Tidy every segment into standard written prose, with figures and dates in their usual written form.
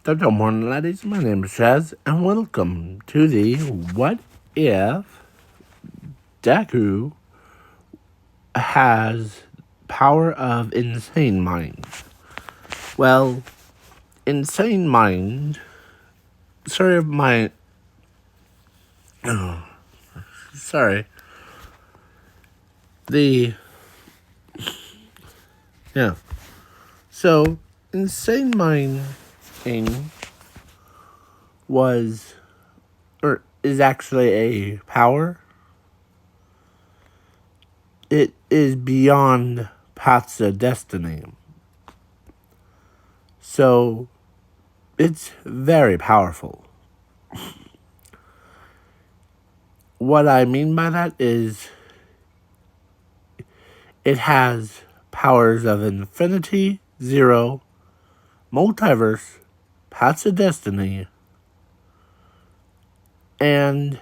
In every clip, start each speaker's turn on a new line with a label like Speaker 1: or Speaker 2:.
Speaker 1: Good morning, ladies. My name is Shaz, and welcome to the What If Deku has power of insane mind. Well, insane mind. Sorry of my. Sorry. The. Yeah. So, insane mind was. Or is actually a power. It is beyond paths of destiny. So, it's very powerful. What I mean by that is it has powers of infinity, zero, multiverse, paths of destiny, and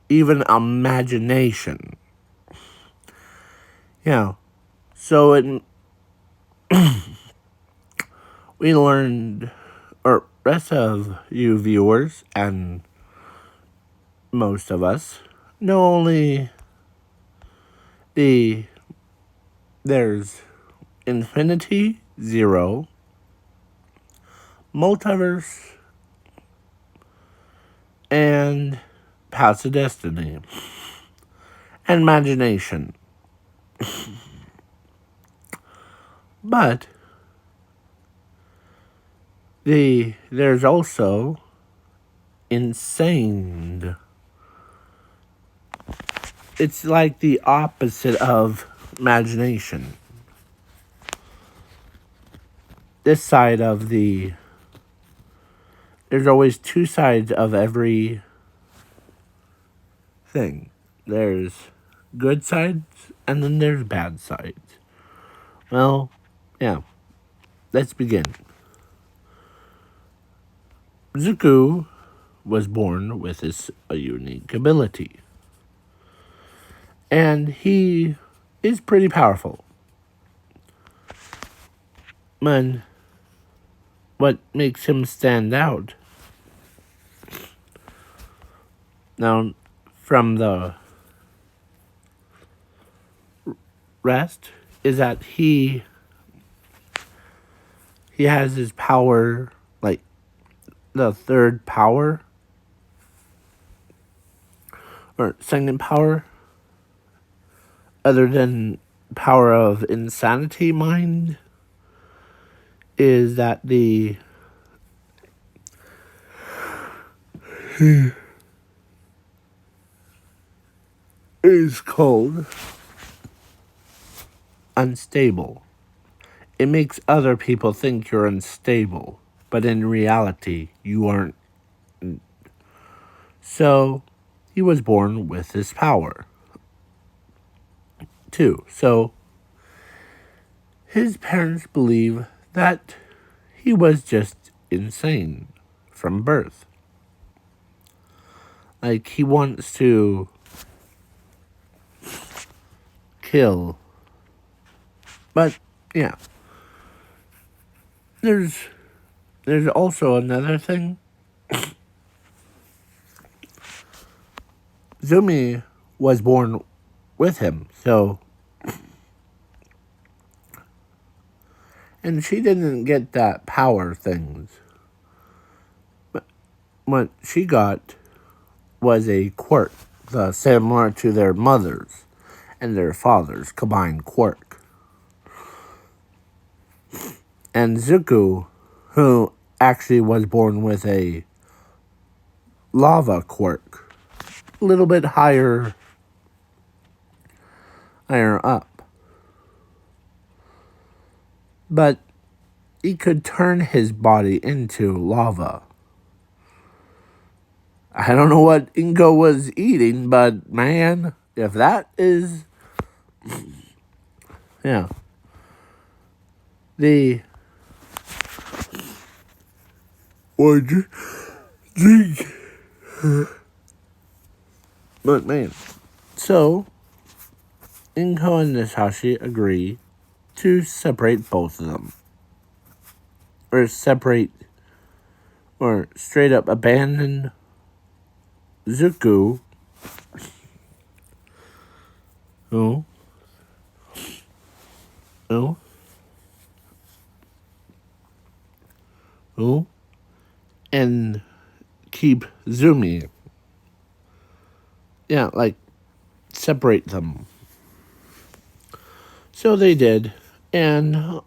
Speaker 1: even imagination. Yeah. So we learned, or rest of you viewers and most of us know only there's infinity, zero, multiverse, and paths of destiny, and imagination. But there's also insane. It's like the opposite of imagination. This side of there's always two sides of every thing. There's good sides and then there's bad sides. Well, yeah. Let's begin. Zuko was born with a unique ability. And he is pretty powerful. Man, what makes him stand out? Now, from the rest, is that he has his power, like the third power, or second power, other than power of insanity mind, is that is called unstable. It makes other people think you're unstable, but in reality, you aren't. So, he was born with this power, too. So, his parents believe that he was just insane from birth. Like, he wants to kill. But, yeah. There's also another thing. Zumi was born with him, so. And she didn't get that power things. But what she got was a quirk, similar to their mothers and their fathers' combined quirk. And Zuko, who actually was born with a lava quirk, a little bit higher up. But he could turn his body into lava. I don't know what Ingo was eating, but man, if that is... Yeah. Or drink. But man, so Inko and Nasashi agree to separate both of them. Or separate or straight up abandoned Zuko, who, who, who, and keep Zumi. Yeah, like separate them. So they did, and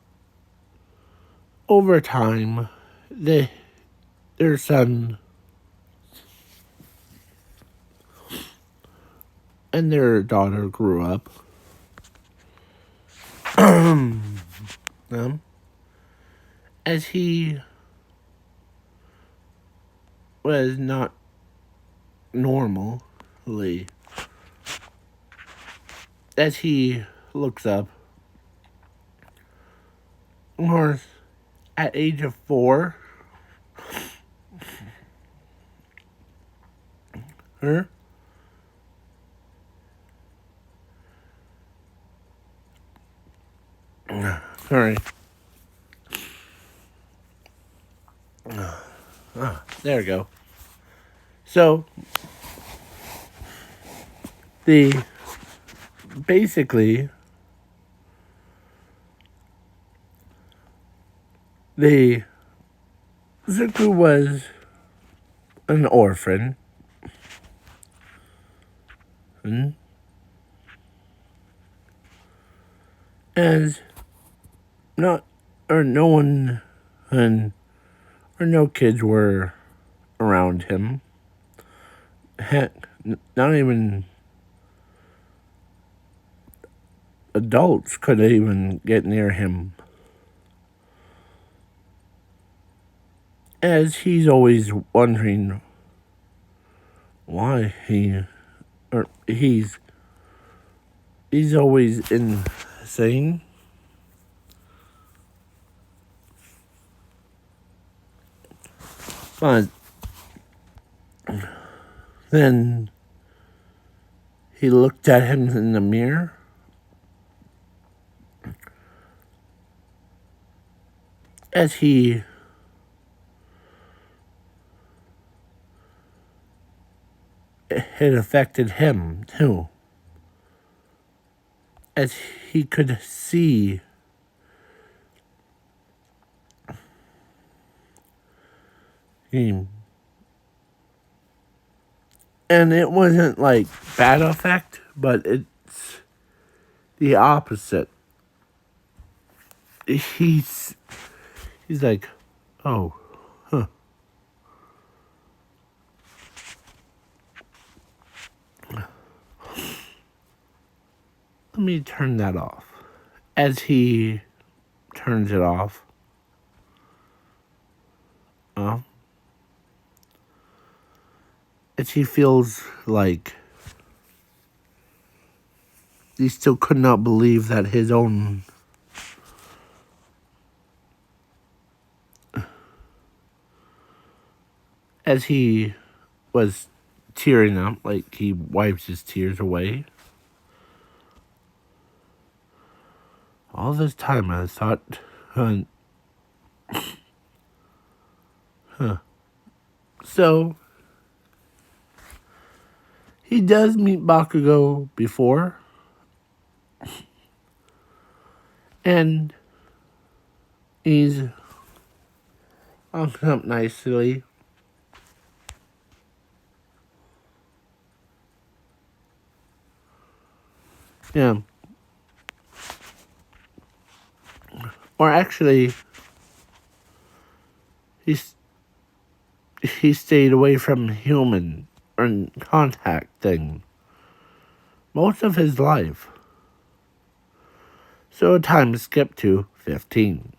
Speaker 1: over time, their son and their daughter grew up. Um, as he was not normally, as he looks up, or at age of 4, her, sorry, there we go. So, the basically the Zuko was an orphan, as not or no one and or no kids were around him. Heck, not even adults could even get near him, as he's always wondering why he's always insane. But then he looked at him in the mirror, as it affected him too, as he could see him. And it wasn't like bad effect, but it's the opposite. He's like, oh, huh. Let me turn that off. As he turns it off, as he feels like he still could not believe that his own as he was tearing up, like he wipes his tears away. All this time I thought, So, he does meet Bakugo before, and he's walking up nicely. Yeah. Or actually, he stayed away from human or contact thing most of his life. So time skipped to 15.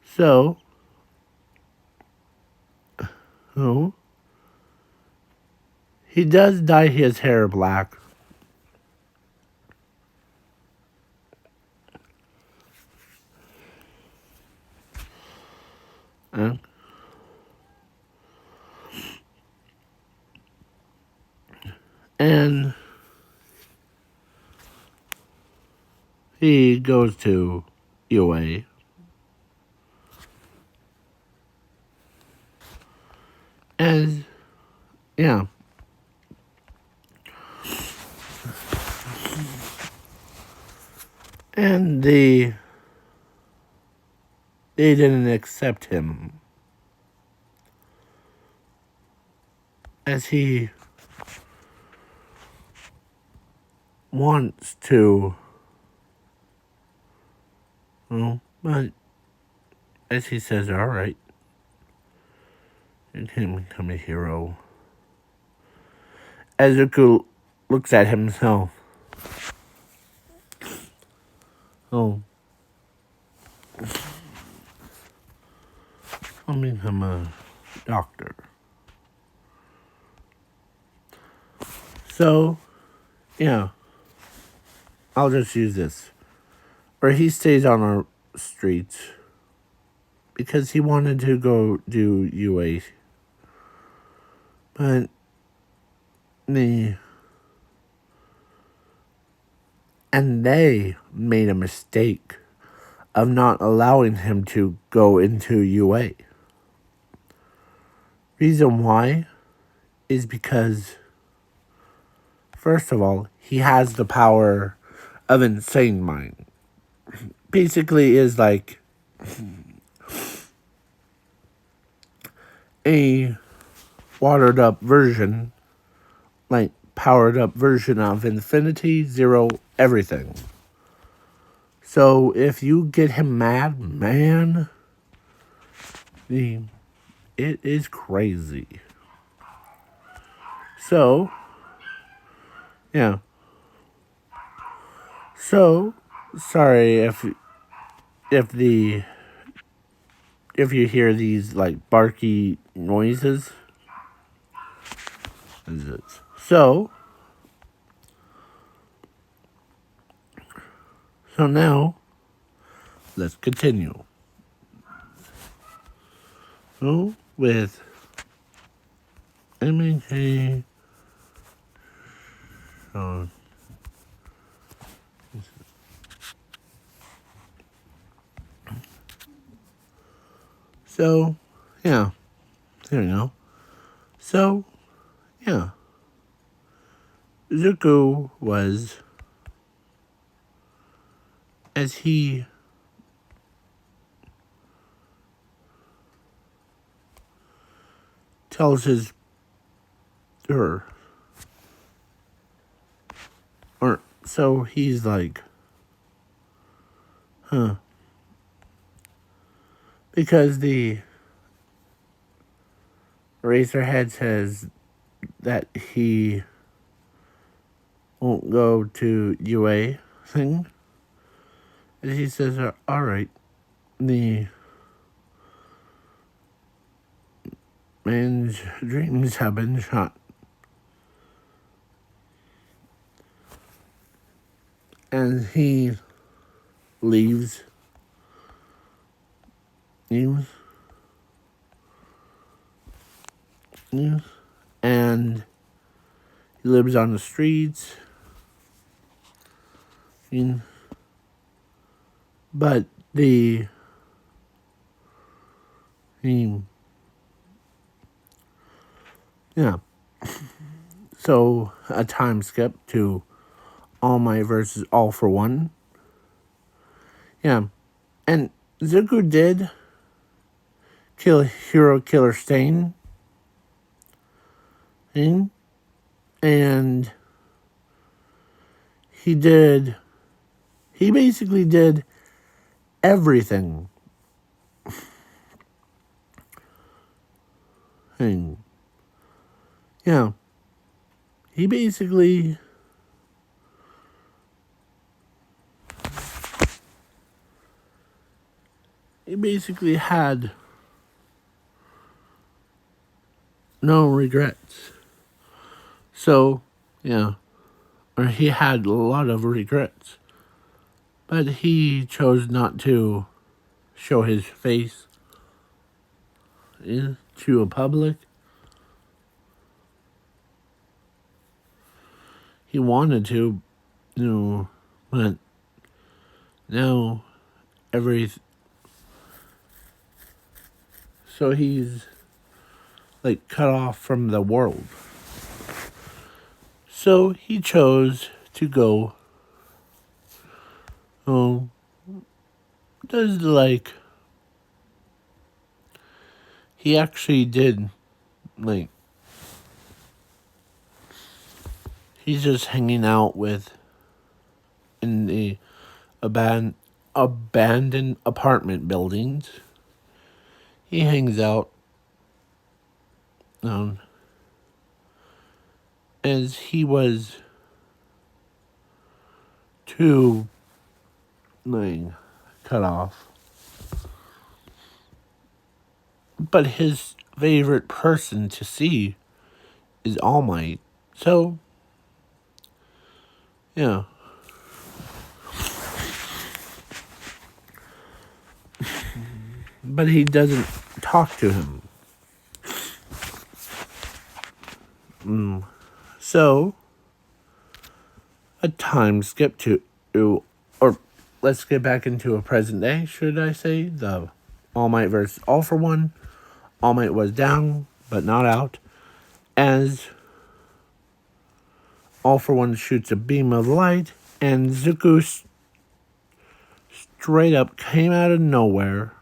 Speaker 1: So, oh, he does dye his hair black. And he goes to UA. And yeah. And they didn't accept him as he wants to, well, but as he says, all right, you can become a hero. Ezuku looks at himself. Oh, I'll become a doctor. So, yeah, I'll just use this. Or he stays on our streets because he wanted to go do UA. But they made a mistake of not allowing him to go into UA. Reason why is because, first of all, he has the power of insane mind. Basically is like a watered up version, like powered up version of Infinity, Zero, everything. So if you get him mad, man, it is crazy. So, yeah. So, sorry if you hear these like barky noises. So now let's continue. So with MK. So, yeah, there you go. So, yeah, Zuko was, as he tells his, or so he's like, huh, because the Razorhead says that he won't go to UA thing. And he says, all right, the man's dreams have been shot. And he leaves. And he lives on the streets. But the yeah. So a time skip to All Might versus All for One. Yeah. And Zuko did kill Hero Killer Stain. And he basically did everything. Yeah. He basically had no regrets. So, yeah. Or he had a lot of regrets. But he chose not to show his face to a public. He wanted to, but now every. So he's like cut off from the world. So he chose to go. Oh, does like. He actually did, like. He's just hanging out with. In the abandoned apartment buildings. He hangs out. As he was too, like, cut off. But his favorite person to see is All Might. So, yeah. But he doesn't talk to him. So, a time skip to, or let's get back into a present day, should I say? The All Might versus All for One. All Might was down, but not out, as All for One shoots a beam of light, and Zuko straight up came out of nowhere,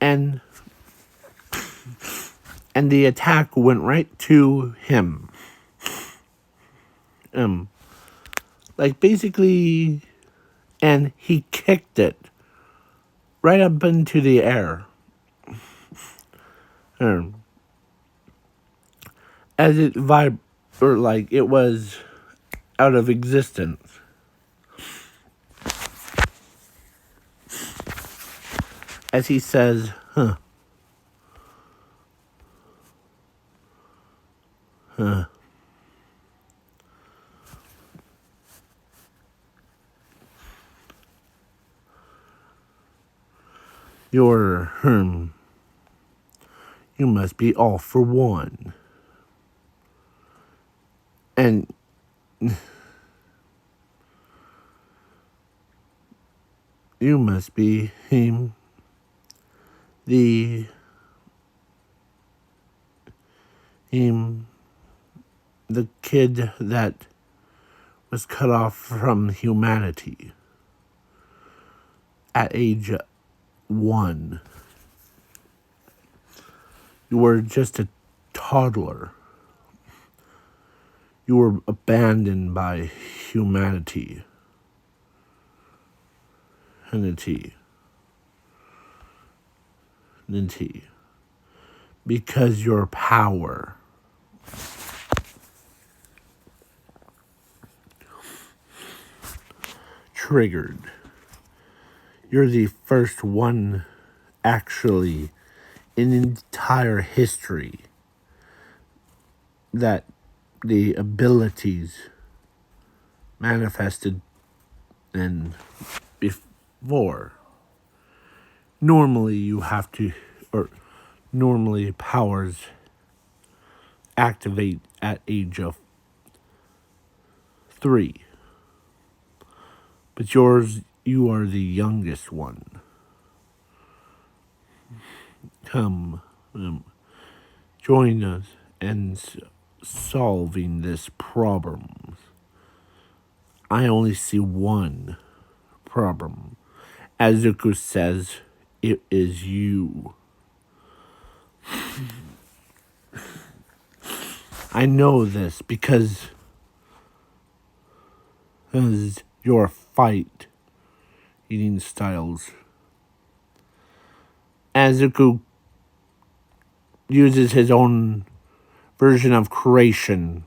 Speaker 1: and the attack went right to him. Like basically, and he kicked it right up into the air. As it or like it was out of existence. As he says, You're, you must be All for One. And you must be him, the kid that was cut off from humanity at age 1. You were just a toddler. You were abandoned by humanity. Because your power. Triggered. You're the first one, actually, in entire history that the abilities manifested and before. Normally you have to, or normally powers activate at age of 3. But you are the youngest one. Come, join us in solving this problem. I only see one problem. As Zuko says, it is you. I know this because your fight eating styles. As Zuko uses his own version of creation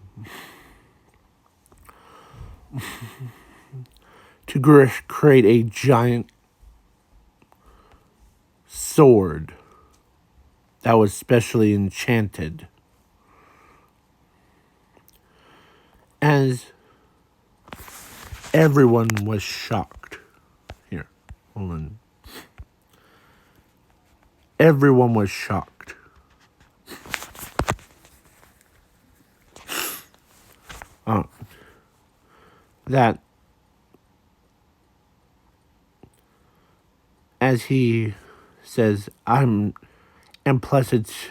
Speaker 1: to create a giant sword that was specially enchanted. As everyone was shocked. Here, hold on. Everyone was shocked. That as he says, and plus it's,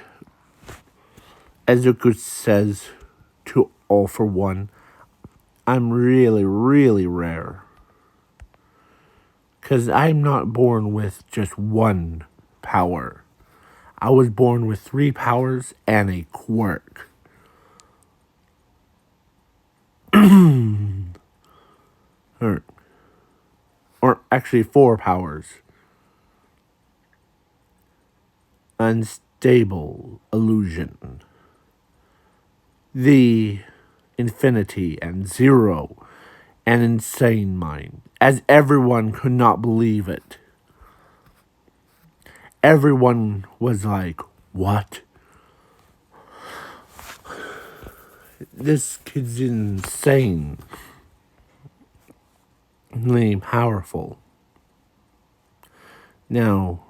Speaker 1: as Zuko says to All for One, I'm really, really rare. Because I'm not born with just one power. I was born with 3 powers and a quirk. or actually 4 powers. Unstable illusion. The infinity and zero. An insane mind. As everyone could not believe it. Everyone was like, what? This kid's insane. Really powerful. Now,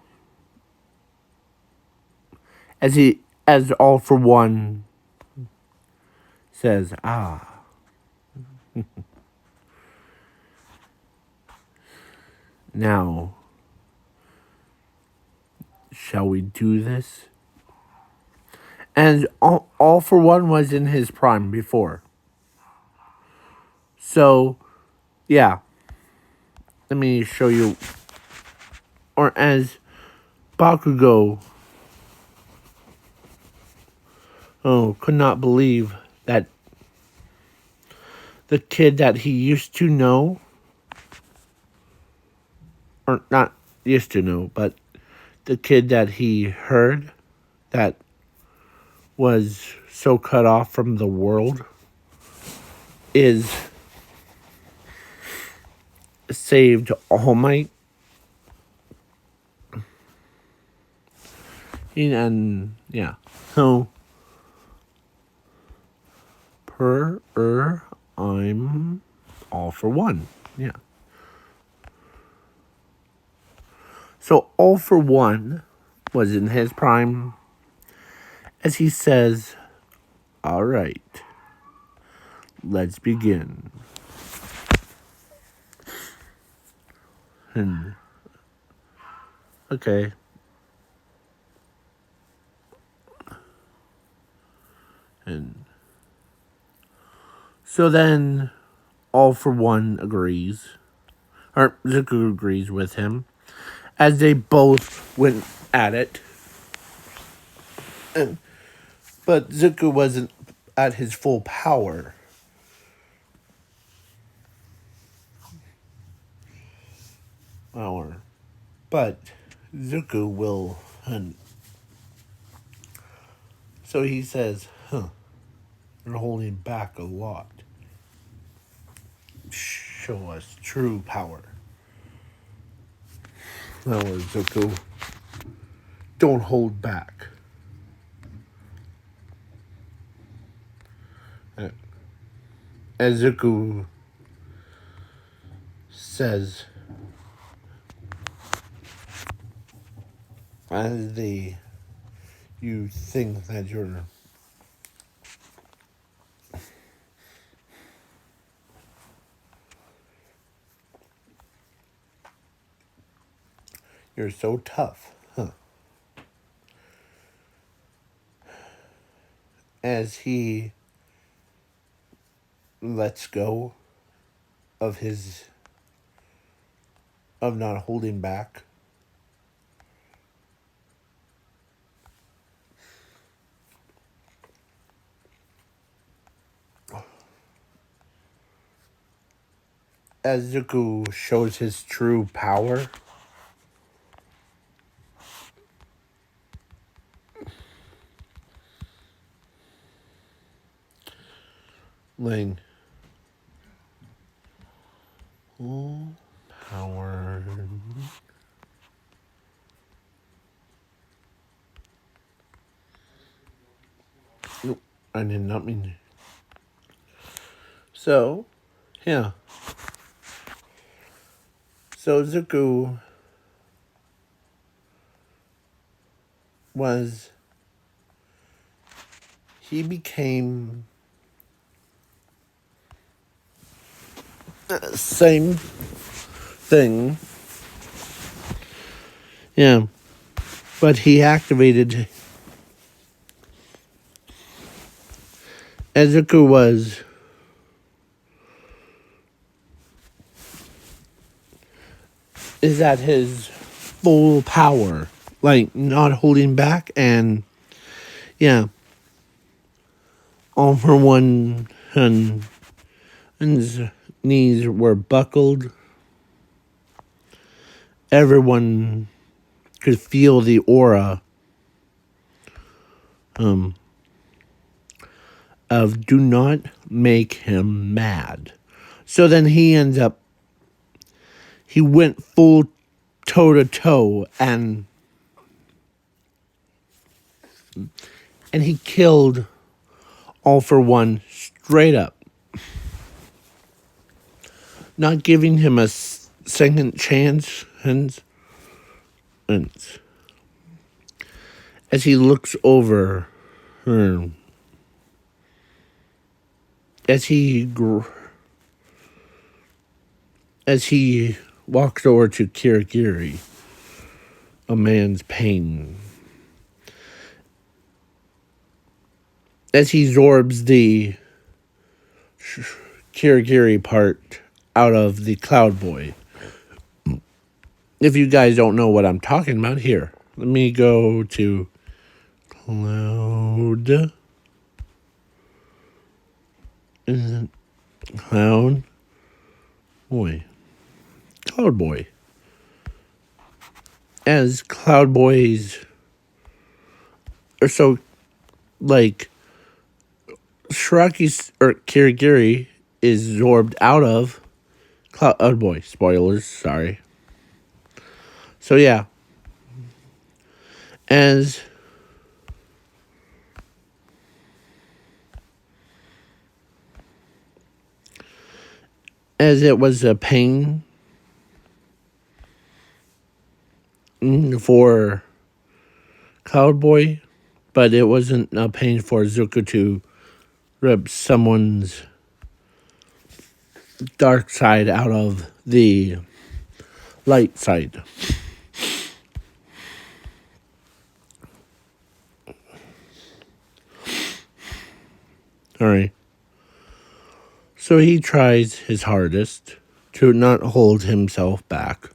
Speaker 1: as All for One says, now, shall we do this? And all for One was in his prime before. So, yeah. Let me show you. Or as Bakugo could not believe that the kid that he used to know, or not used to know, but the kid that he heard that was so cut off from the world is saved All Might. And yeah, so I'm All for One. Yeah. So All for One was in his prime, as he says, all right, let's begin. And okay. And so then All for One agrees, or Zuko agrees with him, as they both went at it. But Zuko wasn't at his full power. But Zuko will hunt. So he says, you're holding back a lot. Show us true power. Now, Zuko, don't hold back. As Zuko says, as you think that you're so tough, as he lets go of not holding back. As Zuko shows his true power, Ling, full power. Nope, I did not mean. So, yeah. So Zuko he became the same thing Yeah. But he activated. Ezuku was. Is at his full power. Like, not holding back. And, yeah. All for one. And his knees were buckled. Everyone could feel the aura of do not make him mad. So then he went full toe to toe and he killed All for One straight up, not giving him a second chance. And as he looks over her, as he walks over to Kirigiri, a man's pain, as he absorbs the Kirigiri part out of the Cloud Boy. If you guys don't know what I'm talking about, here, let me go to Cloud. Is it Cloud Boy? Cloud Boy. As Cloud Boys, or so, like, Shiraki's, or Kirigiri is absorbed out of Cloud Boy. Spoilers, sorry. So, yeah. As it was a pain for Cloud Boy, but it wasn't a pain for Zuko to rip someone's dark side out of the light side. Alright. So he tries his hardest to not hold himself back.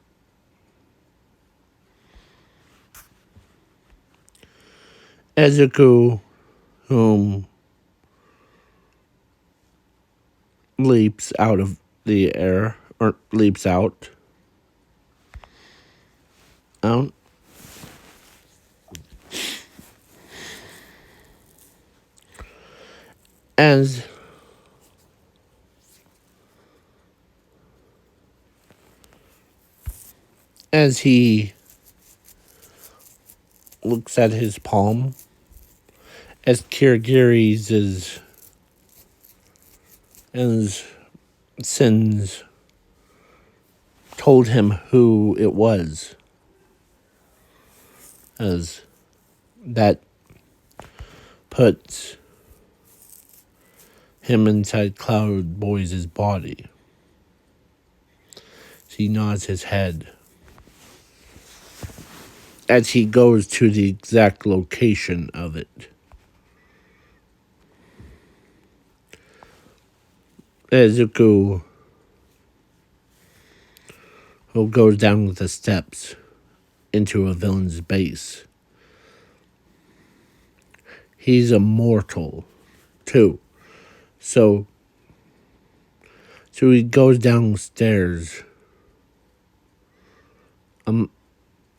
Speaker 1: Ezuku, leaps out of the air, or leaps out. Out. As he looks at his palm, as Kirigiri's as Sins told him who it was, as that puts him inside Cloud Boy's body. He nods his head as he goes to the exact location of it. Ezuku who goes down the steps into a villain's base. He's immortal, too. So he goes downstairs.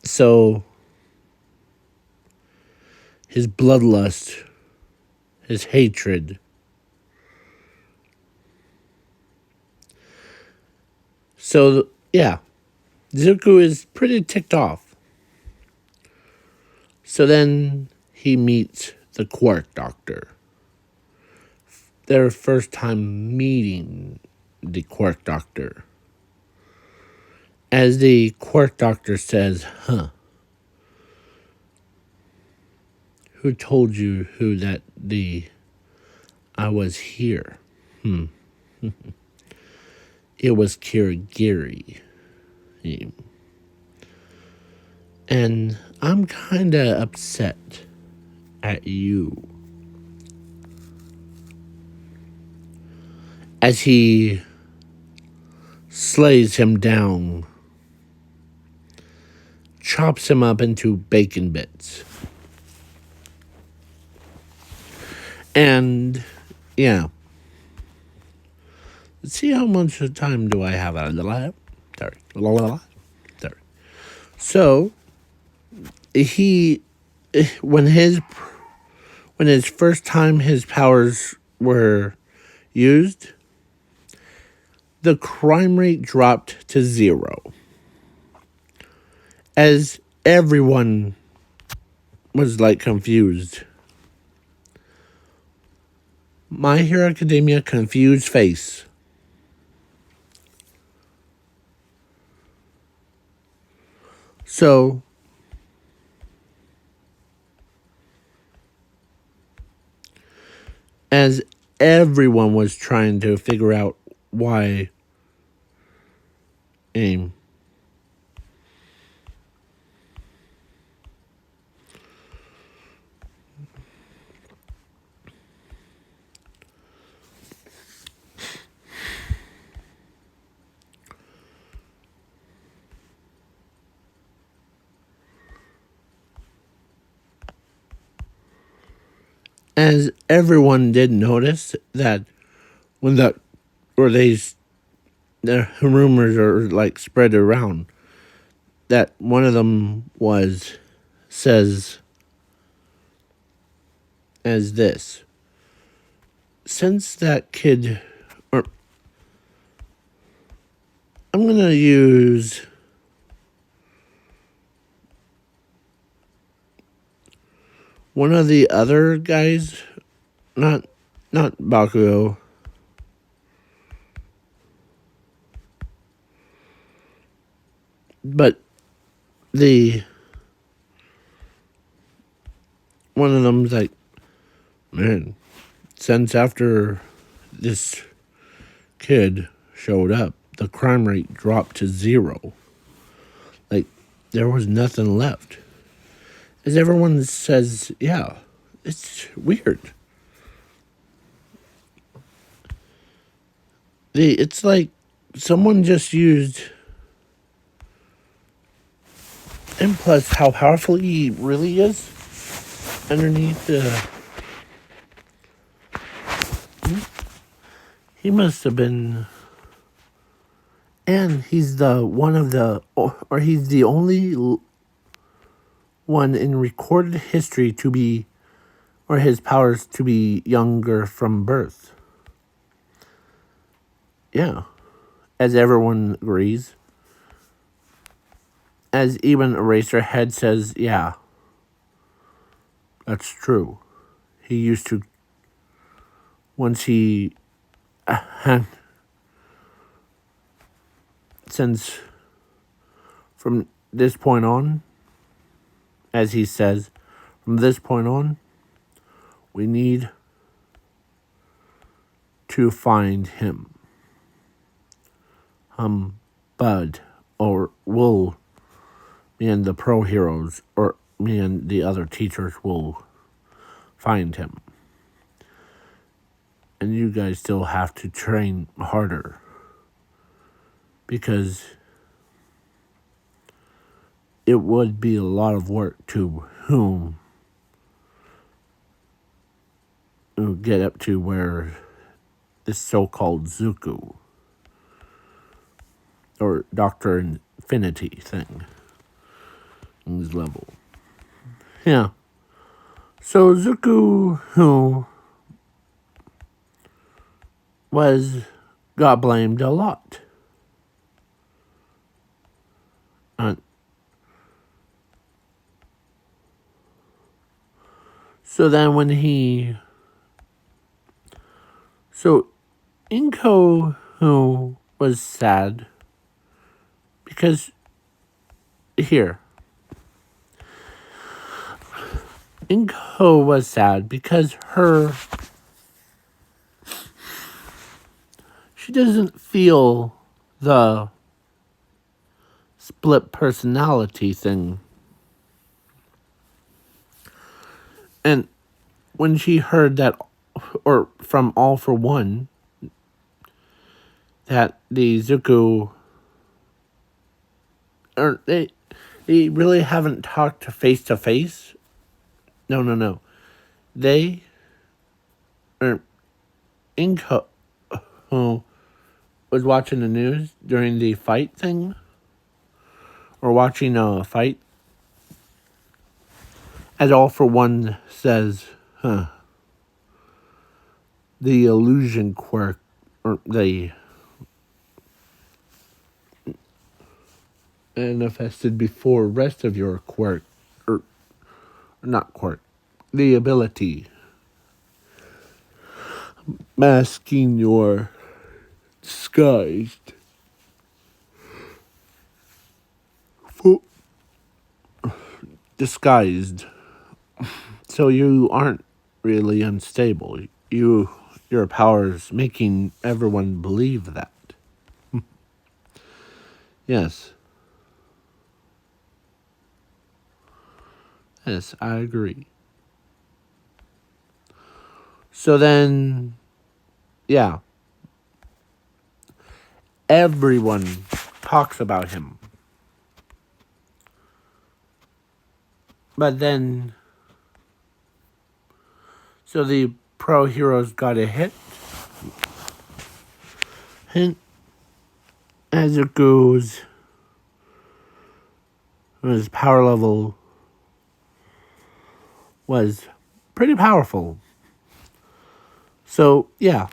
Speaker 1: So his bloodlust, his hatred, so yeah, Zuko is pretty ticked off. So then he meets the Quark Doctor. Their first time meeting the Quark Doctor. As the Quark Doctor says, who told you I was here? It was Kirigiri. And I'm kind of upset at you. As he slays him down, chops him up into bacon bits. And, yeah. Let's see how much time do I have. Sorry. Sorry. So, he, when his first time his powers were used, the crime rate dropped to 0. As everyone was like confused. My Hero Academia confused face. So, as everyone was trying to figure out why AIM as everyone did notice that when the rumors are like spread around that one of them says as this, since that kid, or I'm gonna use one of the other guys, not Bakugo. But one of them's like, man, since after this kid showed up, the crime rate dropped to 0. Like, there was nothing left. As everyone says, yeah, it's weird. It's like someone just used, and plus how powerful he really is underneath he must have been, and he's he's the only one in recorded history to be, or his powers to be younger from birth. Yeah, as everyone agrees. As even Eraserhead says, yeah, that's true. He used to, once he, since from this point on, as he says, from this point on, we need to find him. Bud, or will, me and the pro heroes, or me and the other teachers will find him. And you guys still have to train harder. Because it would be a lot of work to get up to where this so-called Zuko or Dr. Infinity thing is level. Yeah. So Zuko, who got blamed a lot. So then when Inko, who was sad because Inko was sad because she doesn't feel the split personality thing And when she heard that, or from All for One, that the Zuko, or they really haven't talked face to face. No. They, or Inko, who was watching the news during the fight thing, or watching a fight, as All for One says, the illusion quirk, or the manifested before rest of your quirk, or not quirk, the ability, masking your disguised, disguised, so you aren't really unstable. Your powers making everyone believe that. Yes. Yes, I agree. So then, yeah, everyone talks about him. But then, so the pro heroes got a hint as it goes. His power level was pretty powerful. So, yeah.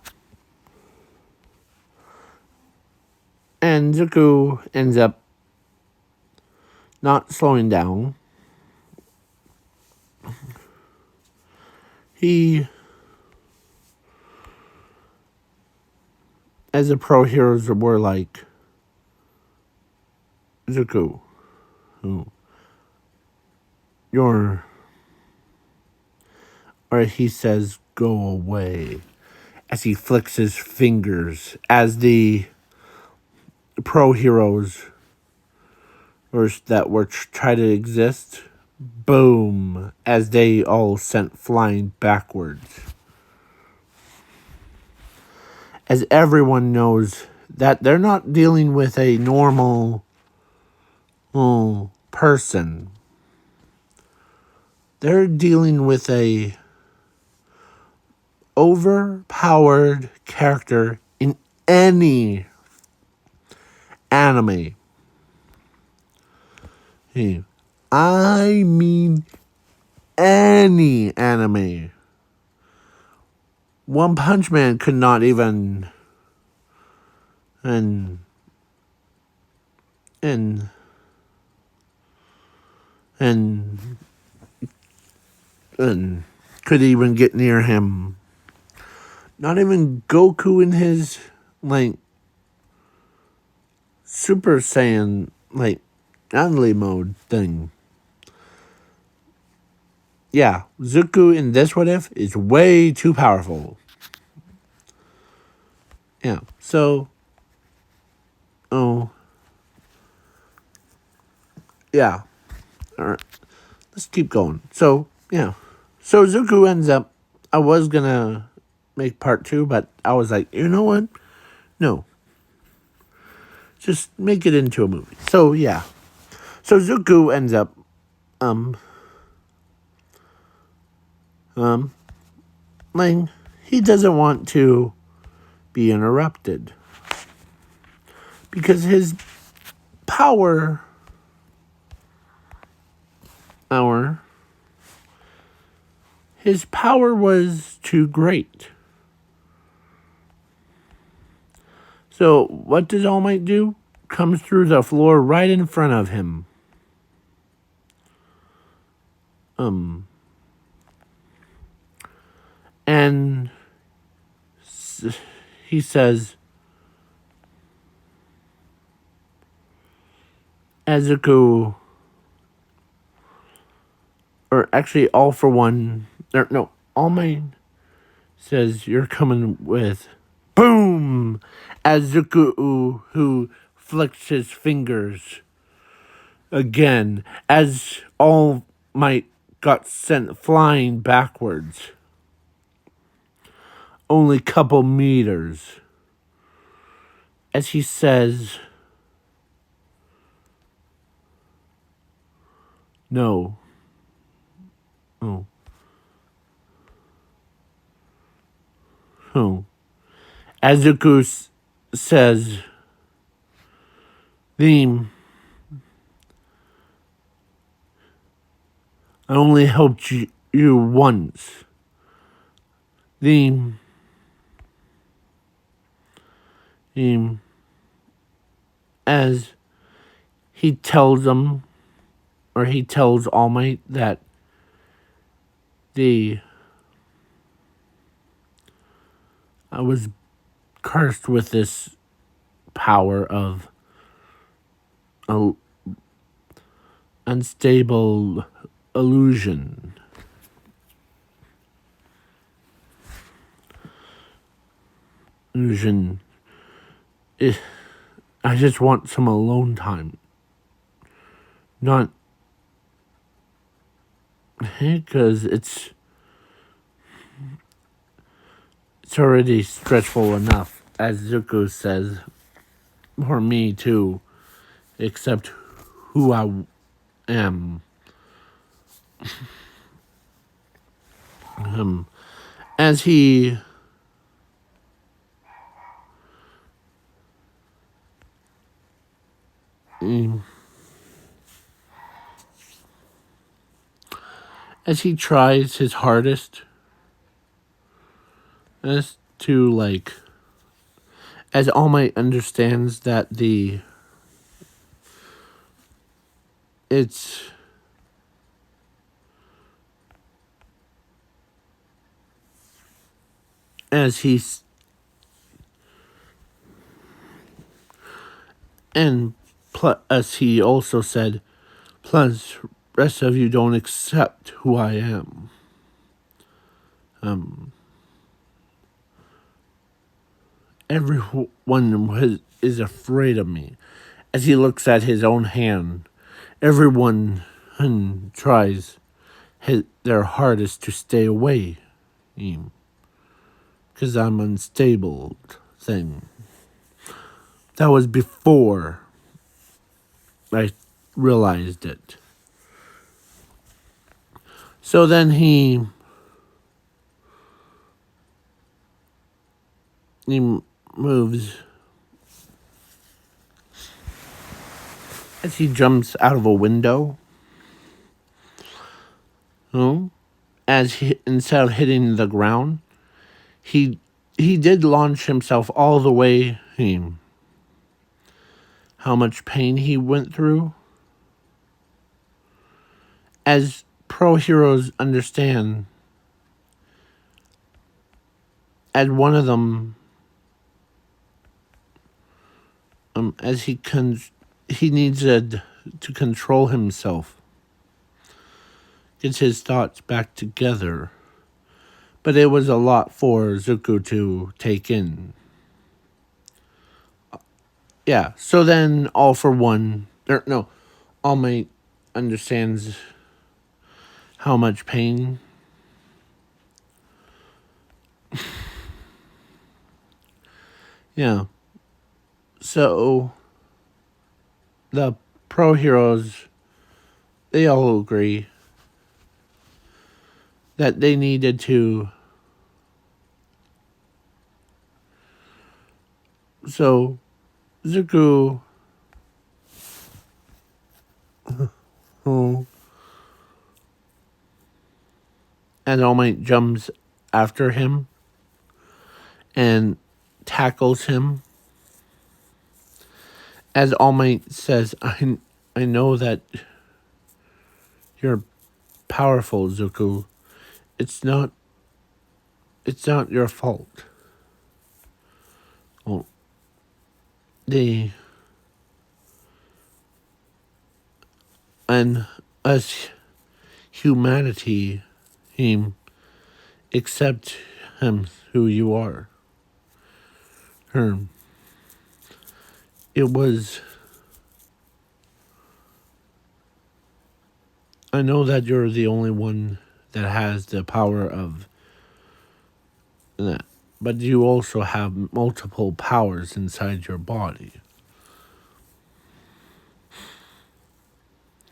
Speaker 1: And Zuko ends up not slowing down. He, as the pro heroes were like, Zuko, you're, or he says, go away, as he flicks his fingers, as the pro heroes that were try to exist, boom, as they all sent flying backwards. As everyone knows that they're not dealing with a normal person. They're dealing with a overpowered character in any anime. I mean any anime. One Punch Man could not even and could even get near him. Not even Goku in his like Super Saiyan like Anli mode thing. Yeah, Zuko in this What If is way too powerful. Yeah, so yeah. Alright. Let's keep going. So, yeah. So Zuko ends up, I was gonna make part 2, but I was like, you know what? No. Just make it into a movie. So, yeah. So Zuko ends up, like, he doesn't want to be interrupted. Because his power, his power was too great. So, what does All Might do? Comes through the floor right in front of him. And he says, Azuko, or actually All for One, or no, All Might says, you're coming with, boom, Azuko, who flicks his fingers again, as All Might got sent flying backwards. Only couple meters. As he says, no. Oh. Oh. As Zuko says, Theme, I only helped you once. Theme, as he tells them, or he tells All Might that I was cursed with this power of unstable illusion. I just want some alone time. Not because it's already stressful enough, as Zuko says, for me to accept who I am. As he tries his hardest as to as All Might understands that it's as he's and as he also said, plus rest of you don't accept who I am. Everyone is afraid of me. As he looks at his own hand, everyone tries their hardest to stay away. Because I'm unstable thing. That was before I realized it. So then he moves as he jumps out of a window. Instead of hitting the ground, he did launch himself all the way. How much pain he went through. As pro heroes understand, as one of them, as he needs to control himself, gets his thoughts back together. But it was a lot for Zuko to take in. Yeah, so then All Might understands how much pain yeah. So the pro heroes, they all agree that they needed to. So Zuko and All Might jumps after him and tackles him. As All Might says, I know that you're powerful, Zuko. It's not your fault. Well, and us humanity, accept him who you are. It was I know that you're the only one that has the power of that, but you also have multiple powers inside your body.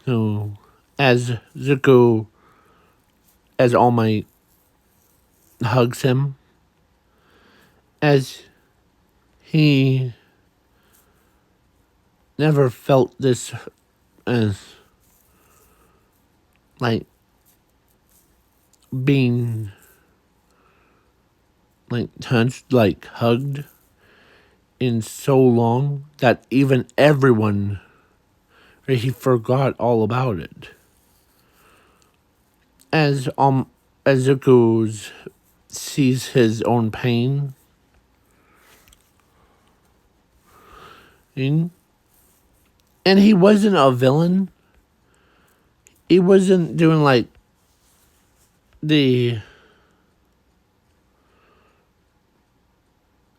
Speaker 1: So, as Zuko, as All Might hugs him, as he never felt this as like being like touched, like hugged in so long that even everyone, he forgot all about it. As Zuko sees his own pain, and he wasn't a villain. He wasn't doing like the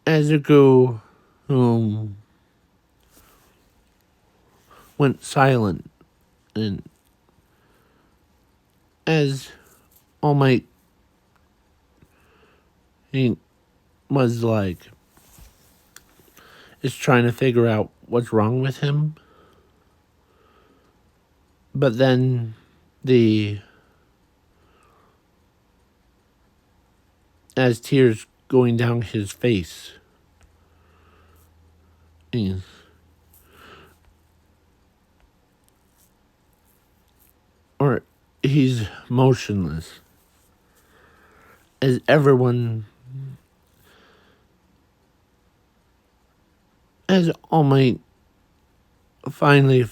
Speaker 1: Zuko went silent, and as All Might, he was like, is trying to figure out what's wrong with him. But then as tears going down his face, or he's motionless. As everyone, as All Might finally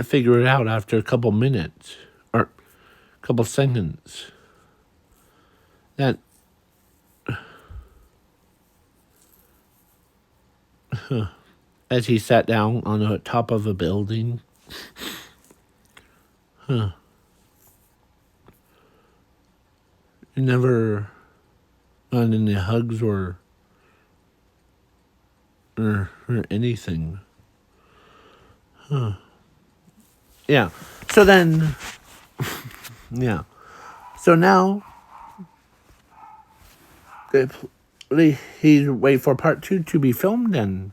Speaker 1: figure it out after a couple minutes, or a couple seconds, that as he sat down on the top of a building, he never got any hugs or anything. Yeah. So then, yeah. So now, he's wait for part 2 to be filmed, and